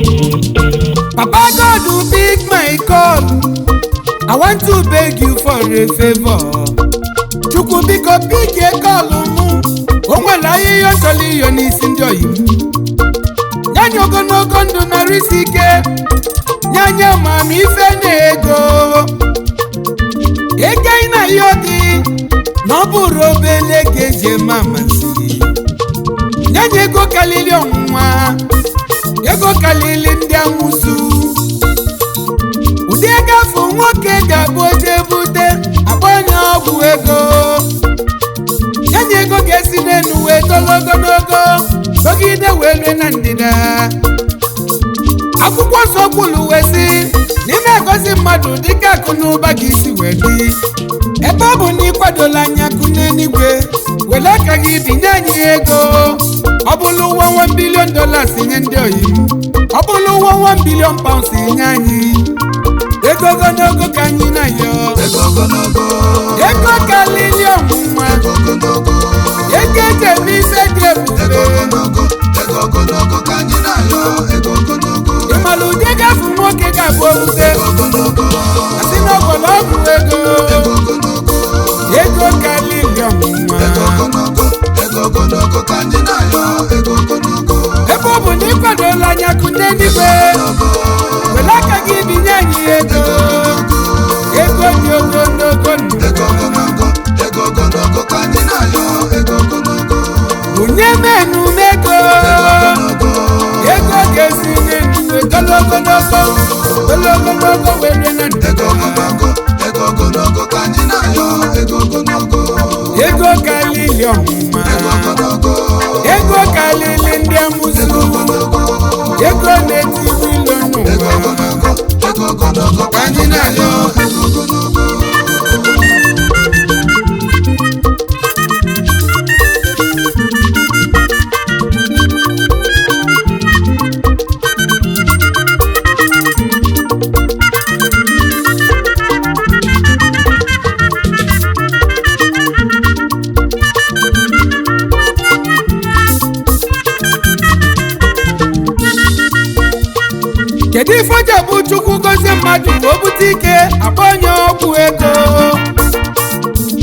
Papa God will pick my call. I want to beg you for a favor. Chukwu biko pick a call mu. Onwela iyo choli iyo n'isi ndị oyibo. Nyanya ogologo ndụ narịsị ike. Nyanya mama ife na-ego. Eke ị na-ayọ gị na ọ bụrụ obele ga-eji eme amasị. Nyanya ego kalili ọnwụnwa. Ego kalili ndị amụsụ. Ụdị ego afọ nwoke ga-abụ oje bute agbanye ọgwụ ego. Nyanya ego ga-esi n'elu wee tolo ogologo dọgide wee lue na ndịda. Akwụkwọ nsọ kwuru wee sị n'ime egosi mmadụ dịka akụ na ụba ga-esi wee dị. Ebe ọ bụ na ịkwadola anya akụ n'eluigwe were aka gị binye anyị ego. Ọ bụrụ ụwa $1 billion nye ndị oyibo. Ọ bụrụ ụwa £1 billion nye anyị. Ego ogologo ka anyị na-ayọ. Ego kalili ọnwụnwa. Ego eji eme ife dị ebube. Ịmara ụdị ego afọ nwoke ga-abụ obute. Asị na ọgọlọgwụ ego. Ego kalili ọnwụnwa. Ebe ọ bụ na ịkwadola anya akụ n'eluigwe were aka gị binye anyị ego. Ego dị ogologo bunye menu ego. Ego ga-esi n'elu ogologo were na ndịda. Ego kalili ọnwụnwa. Ego kalili ndị amụsụ. Ego na-etibu ilo n'ụwa ka anyị na-ayọ. Kedu ife o ji bụ Chukwu gozie mmadụ o bute ike agbanye ọgwụ ego?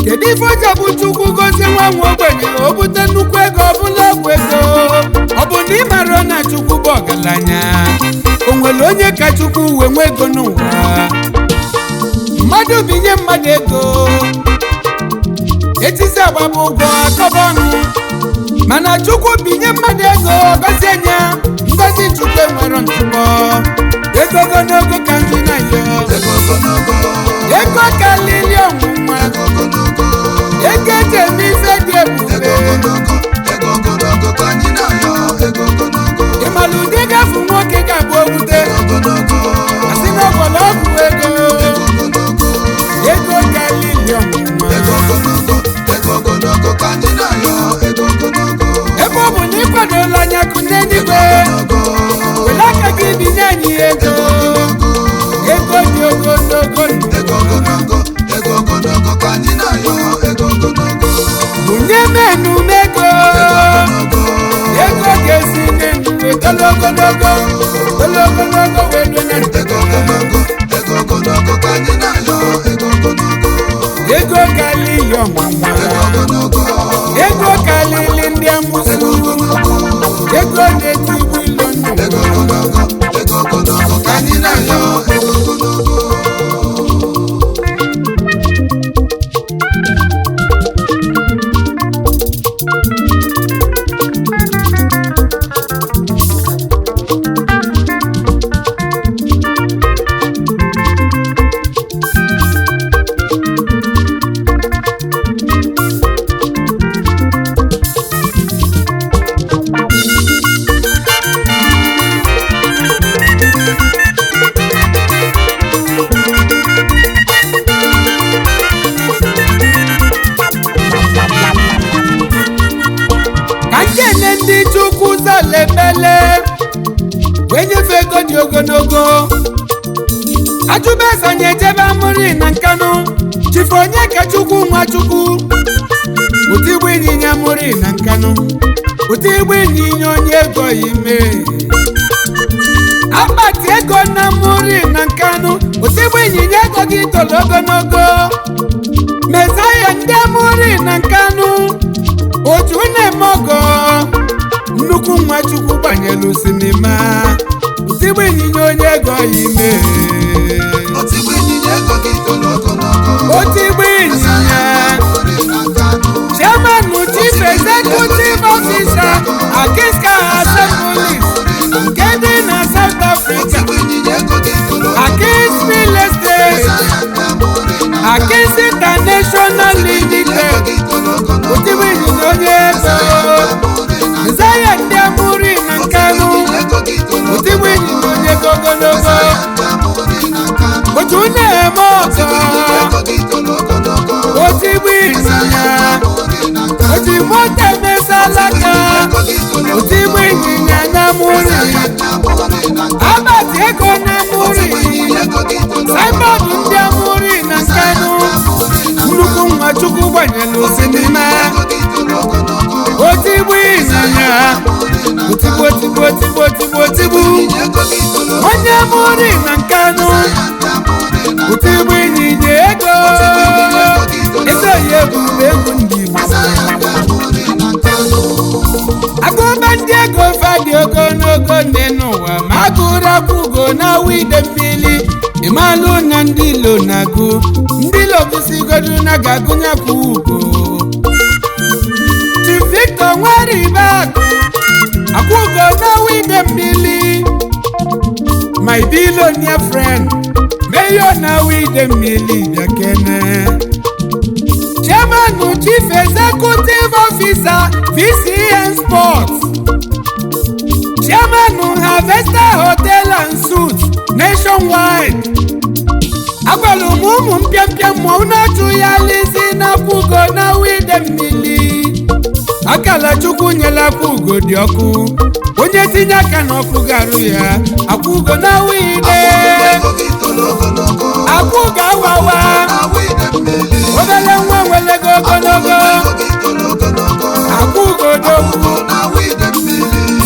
Kedu ife o ji bụ Chukwu gozie nwa ogbenye o bute nnukwu ego ọbụla ọgwụ ego? Ọ bụ na ị mara na Chukwu bụ ọgaranya, o nwere onye ka Chukwu wee nwee ego n'ụwa? Mmadụ binye mmadụ ego etisi agbaba ụgwọ akọba ọnụ, mana Chukwu binye mmadụ ego gozie anya ngozi Chukwu enwere ntụpọ. Ego ogologo ka anyị na-ayọ. Ego kalili ọnwụnwa. Ego eji eme ife dị ebube. Ịmara ụdị ego afọ nwoke ga-abụ obute. Asị na ọgọlọgwụ ego. Ego kalili ọnwụnwa. Ebe ọ bụ na ịkwadola anya akụ n'eluigwe were aka gị binye anyị ego. Ego dị ogologo bunye menu ego. ogologo ajụbeza nyejebe amụrị na Nkanu Chief Onyekachukwu Nwachukwu Otigbu ịnyịnya mụrị na Nkanu Otigbu ịnyịnya onye ego ime akpati ego na mụrị na Nkanu Otigbu ịnyịnya ego gị tolo ogologo Mesaya ndị amụrị na Nkanu otu na-emogo nnukwu Nwachukwu gbanyelu sinima Otigbu ịnyịnya onye ego ime Otigbu ịnyịnya Chairman Chief Executive Officer Akiska Assembly nke dị na South Africa Akis Real Estate Akis International Limited Otigbu ịnyịnya onye ego Mesaya ndị amụrị na Nkanu Otigbu ịnyịnya onye ego ogologo otu na-eme ọzọ Otigbu ịnyịnya Otigbu temesalaka Otigbu ịnyịnya na mụrị akpati ego na mụrị Simon ndị amụrị na Nkanu nnukwu Nwachukwu gbanyelu sinima Otigbu ịnyịnya Otigbu onye amụrị na Nkanu Otigbu ịnyịnya ego esoghị egwu ndị Igbo agụba ndị ego fadị ogologo nne n'ụwa ma agụrụ akwụgo na wide mmiri ịmalụ na ndị ilo na-agụ ndị ilo gụsigodu na ga-agụnye kwa ugo Chief Victor Nwaribeakụ akwụgo na wide mmiri my billionaire friend Mayor na wide mmiri bịakene Chairman Chief Executive Officer VCN Sports Chairman Harvester Hotel and Suites Nationwide agwalụ ụmụ mpịampịa mmụọ na-achụ ya lisi n'akwụgo na wide mmiri akala Chukwu nyela akwụgo dị ọkụ onye tinye aka n'ọkụ garụ ya akwụgo na wide akwụgo awawa obele nwa nwelego ogologo akwụgo dogwu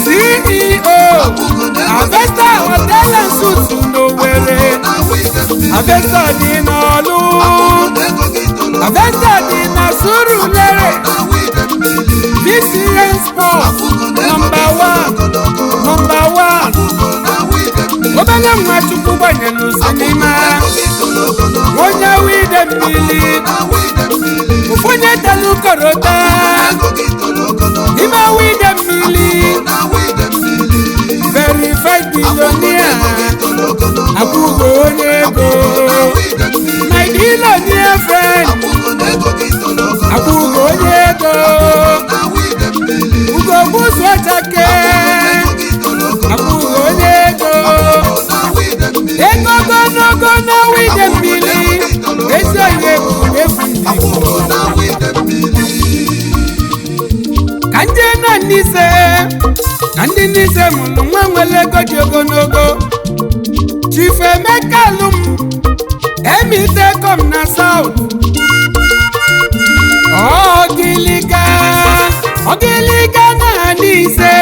CEO Harvester Hotel and Suites n'Owerri Harvester dị n'Ọlụ Harvester dị na Surulere VCN Sports number one obele Nwachukwu gbanyelu sinima onye wide mmiri onye telu korota n'ime wide mmiri verified billionaire akwụgo onye ego my billionaire friend akwụgo onye ego ugogbu Swachake akwụgo onye ego ego ogologo na wide mmiri esoghị egwu ndị Igbo ka ndị na ndị nise mụrụ nwa nwere ego dị ogologo Chief Emeka Alum Emitekom na South Ogiliga na Nise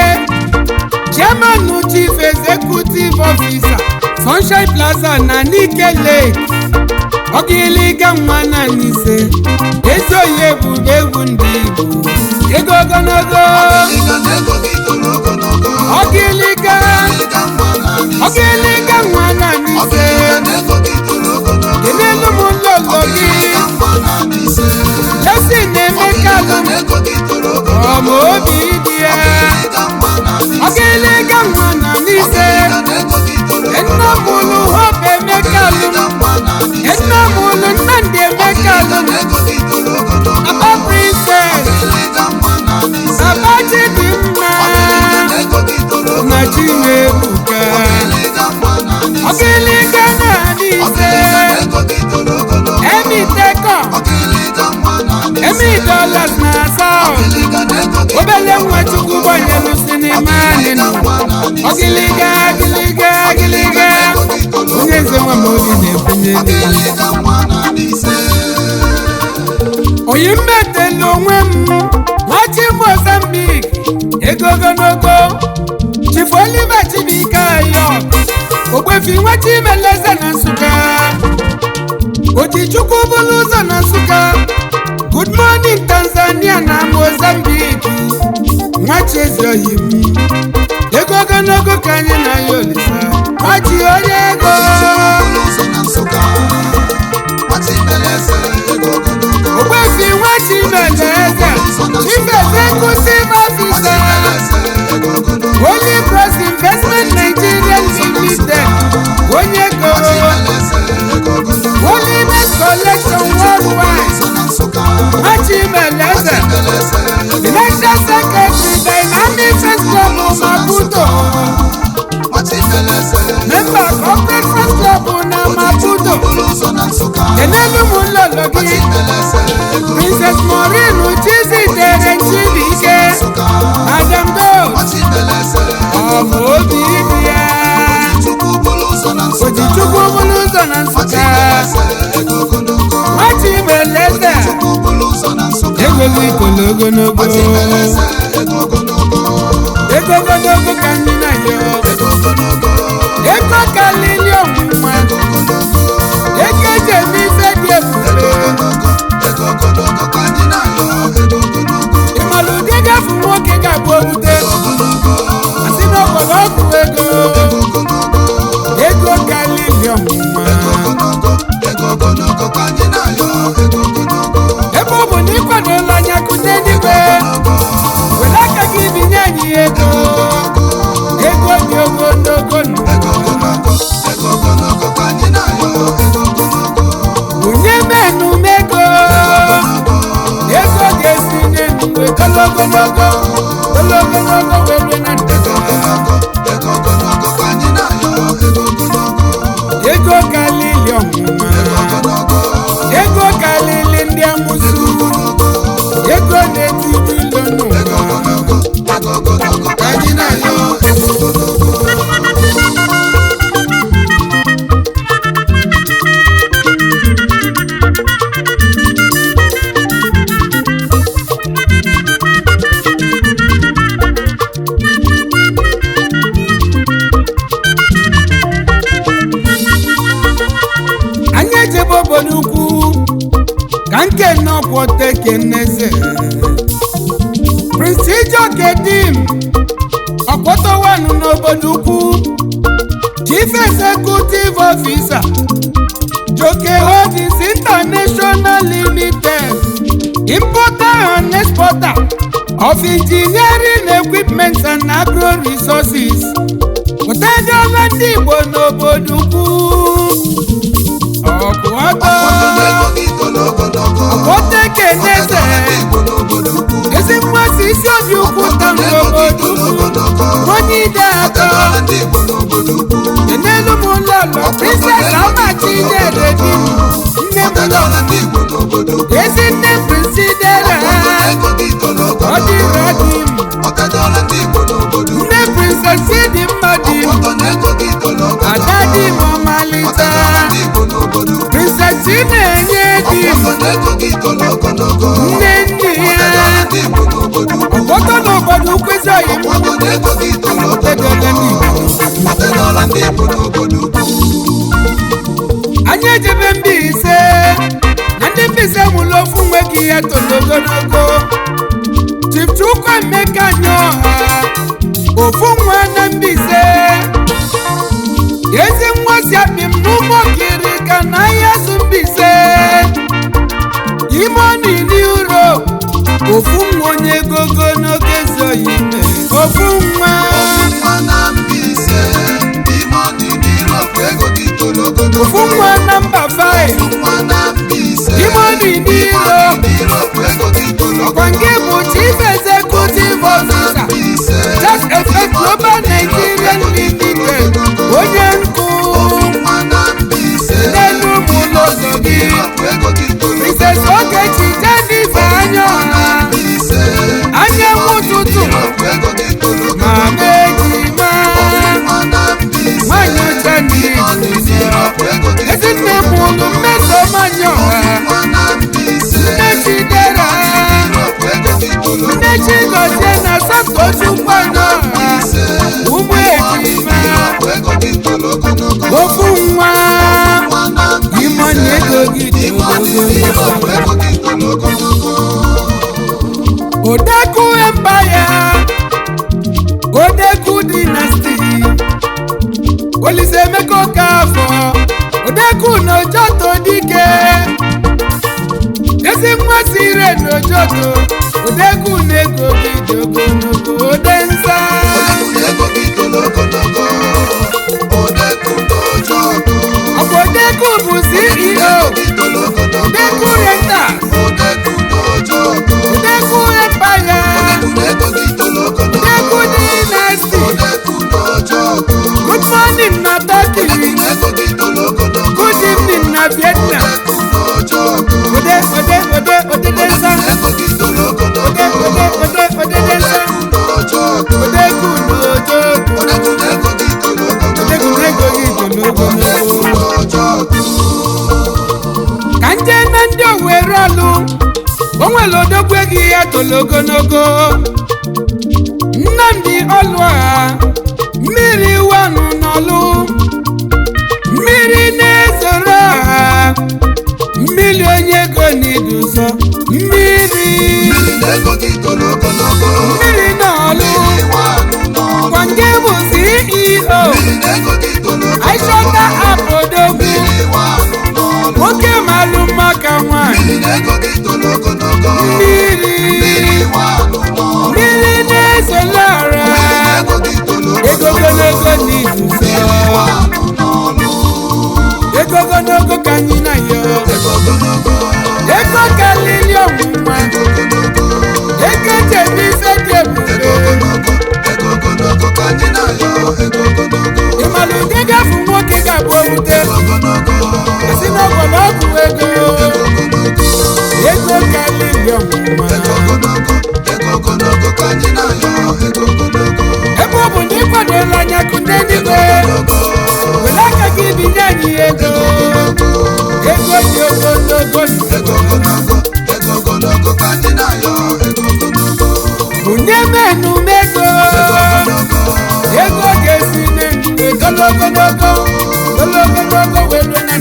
Chairman Chief Executive Officer Sunshine Plaza na Nike Lake Ogiliga nwa na Nise esoghị egwu ndị Igbo ego ogologo Ogiliga nwa na Nise kenelu m nlolo gị esi na-Emeka Alum ọma obi dị ya Ogiliga nwa na Nise nna mụlụ Hope Emeka Alum nna mụlụ Nnamdi Emeka Alum Aba Princess Aba Chidimma na Chinebuka Ogiliga na Nise Emi dollars na South obele Nwachukwu gbanyelu manini ogiliga onye eze nwa ma obi na-ebunye oyi mmetela onwe m nwachi Mozambique ego ogologo Chief Oliver Chibuike Ayo Ogbefi nwachi Meleze na Nsụka Ojichukwu bụrụ ụzọ na Nsụka Good morning Tanzania na Mozambique nwachi ezi oyi m ego ogologo ka anyị na ya olisa nwachi onye ego Ogbefi nwachi Meleze Chief Executive Officer Holy Cross Investment Nigeria Limited onye ego Holiness Collection Worldwide nwachi Meleze Financial Secretary Dynamic First Club Maputo Member Corporate First Club na Maputo Enelu Mulologi Princess Maureen Uchizi Tere Chibuike Madam Do Ọmọ obi ya Ojichukwu bụrụ ụzọ na Nsụka nwachi Meleze egwelu ikolo ogologo ego ogologo ka ndị na yo ego kalili ọnwụnwa ego eji eme ife dị ebube ịmalụ ụdị gafu nwoke ga-abụ obute asị n'ọgbọrọ ọgwụ ego kalili ọnwụnwa ebe ọ bụ na ịkwadola anya kụnye n'igwe were aka gị binye anyị ego dị ogologo bunye menu mego ego ga-esi n'enu ogologo were na ndịda ego kalili ọmụma ego kalili ndị amụsụ ego na-etibi ilo n'ụwa anyị na-ayọ anyị ejebe obodo ukwu ka nke n'ọkwọte keneze Prince Ijoke Dim ọkpọtọwanụ n'obodo ukwu Chief Executive Officer Joke Holdings International Limited Importer and Exporter of Engineering Equipment and Agro Resources Otedola ndị Igbo n'obodo ukwu ọkpọte keneze ezi mmasị isi obi ukwu ta n'obodo onye ide atọ enelu m ụlọlọ Princess Amachi nyere di nne m ezi nne Prince Idera ọ dịrọ di m nne Princess dị mmadụ ada di m ọmalịta Princess na-enye di nne nne ya ọkpọtọ n'obodo ukwezi oyibo anyị ejebe Mbaise na ndị Mbaise mụrụ ofu nwe gị ya toro ogologo Chief Chukwuemeka Anyaọha ofu nwa na Mbaise ezi nwa si akpị m n'ụmụokiri ka na ahịa zụ Mbaise ime ọnụ n'Europe ofu nwa onye ego ogologo ezi oyime ofu nwa na Mbaise ofu nwa na mba 5 ime ọnụ n'Europe ọkwa nke bụ Chief Executive Officer Just Effect Global Nigeria Limited onye nkụ n'elu ụmụụlọ gị Princess Ogechi Jennifer Anyaọha anyanwụ ụtụtụ ma Odeku Empire, Odeku Dynasty, Olisemeko Kafo, Odeku n'Ojoto dike, ezi mwasire n'Ojoto, Odeku n'ego gidogonogo Odensa. Odeku bụ CEO, Odeku Rentals, Odeku Empire, Odeku Dynasty. Good morning na Turkey, good evening na Vietnam. Densa, Densa, Odeku n'Ojoto, Odeku n'ego ka nje na ndị Owerri alụ onwere odogwu gị ya tolo ogologo Nnamdi Oluoha mmiri wanụ n'ọlụ mmiri na-ezoro ọha mmiri onye ego n'iduzo mmiri n'ọlụ gwange bụ CEO Aishota Apodogwu nwoke malụ maka nwanyị mmiri na-ezolara ego ogologo n'izuzo ego ogologo ka anyị na ya ego kalili ọnwụnwa ego jebise dị ebube ịmalụ ụdị gafu nwoke ga-abụ owute si n'ọgwọlọgwụ ego kalili ọnwụnwa ebe ọ bụ na ịkwadola anya kụnde n'igwe were aka gị binye anyị ego dị ogologo bunye menu ego ga-esi ogologo welu na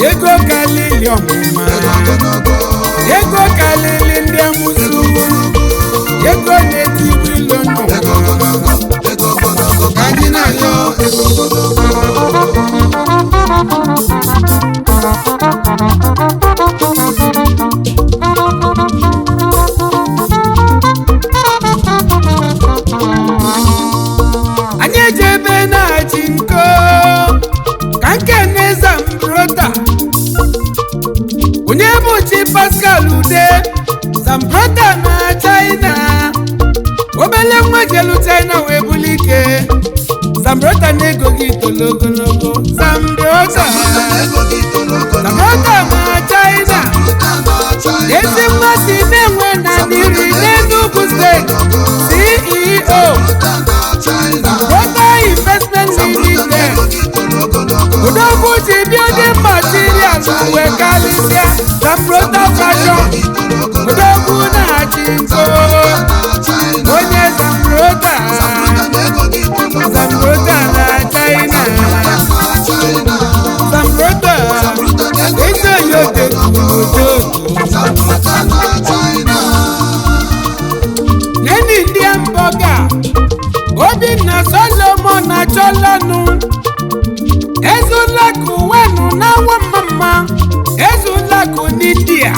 ego kalili ọmụma ego kalili ndị amụsụ ego na-etibu ilo n'ụwa ka anyị na-ayọ anyị ejebe na-achị nko ka nke n'eze Zambrota onye bụ chi Pascal Ude Zambrota na China obele nwa jelu China wee bulike Zambrota na-ego gị tolo ogologo Zambrota na China ezi mmasị na-enwe na niri n'Enugu steeti CEO Zambrota Investment Limited Odogwu ji building materials wee kalịsịa Zambrota Fashion Odogwu na-achị nko onye Zambrota na China Zambrota eze yote neni Indian burger Obinna Solomon na Cholanu Ezulaku wenu na wamama Ezulaku n'India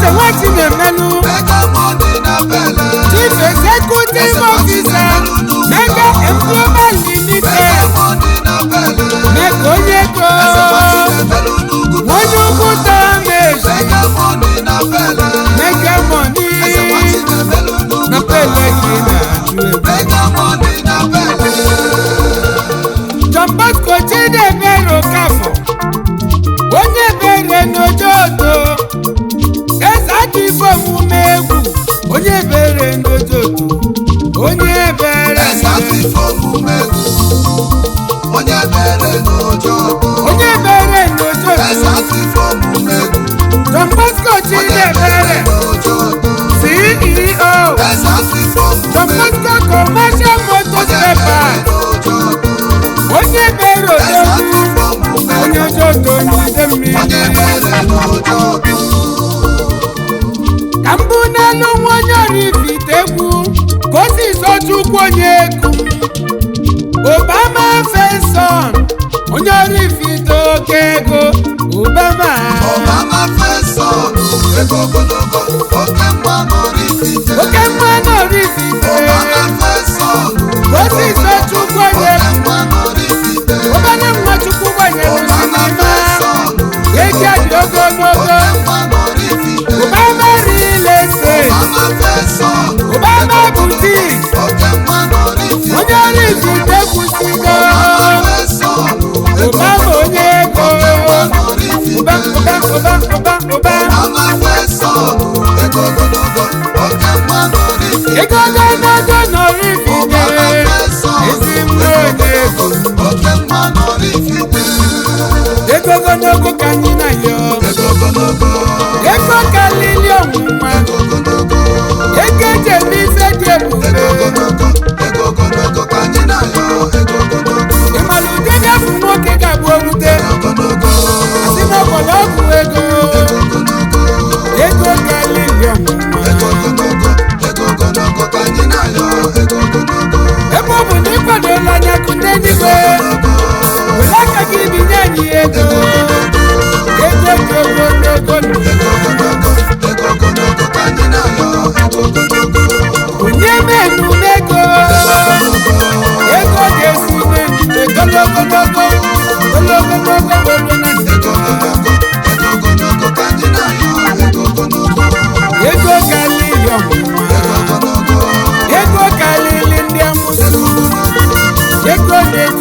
eze nwachi na-emelụ chief executive officer Mega Employment Limited mega onye ego onye ukwu tameji mega money na pele gị na-ajụ John Bosco Chidebere Okafọ onye bere n'ojoto eze aka ife omume egwu onye bere n'ojoto onye bere John Bosco Chidebere CEO John Bosco Commercial Motors Paper onye bere ojoto onye ojoto n'ide mmiri ka mbụ n'elu nwa onye Oraifite egwu ka o si sochukwu onye egwu Obama Faison onye Oraifite oke ego Obama Faison oke mma n'Oraifite ka o si sochukwu onye egwu obere nwa chukwu gbanyere sinima ego adị ogologo Obama real estate Obama boutique onye Oraifite kwụsịgo Obama onye ego ụba ego ogologo n'Oraifite ezi mma onye ego ego ogologo ka anyị na-ayọ ego karịrị ọnwụnwa ego eji eme ife dị ebube ịmara ụdị ga-afụ nwoke ga-abụ owute si n'ọgbọlọgwụ ego ego karịrị ọnwụnwa ebe ọ bụ na ịkwadola anya kụ ndị eluigwe were aka gị binye anyị ego ego dị ogologo onye menu ego ego ga-esi n'ejide ogologo ego karịrị ọnwụnwa ego karịrị ndị amụsụ ego na-eti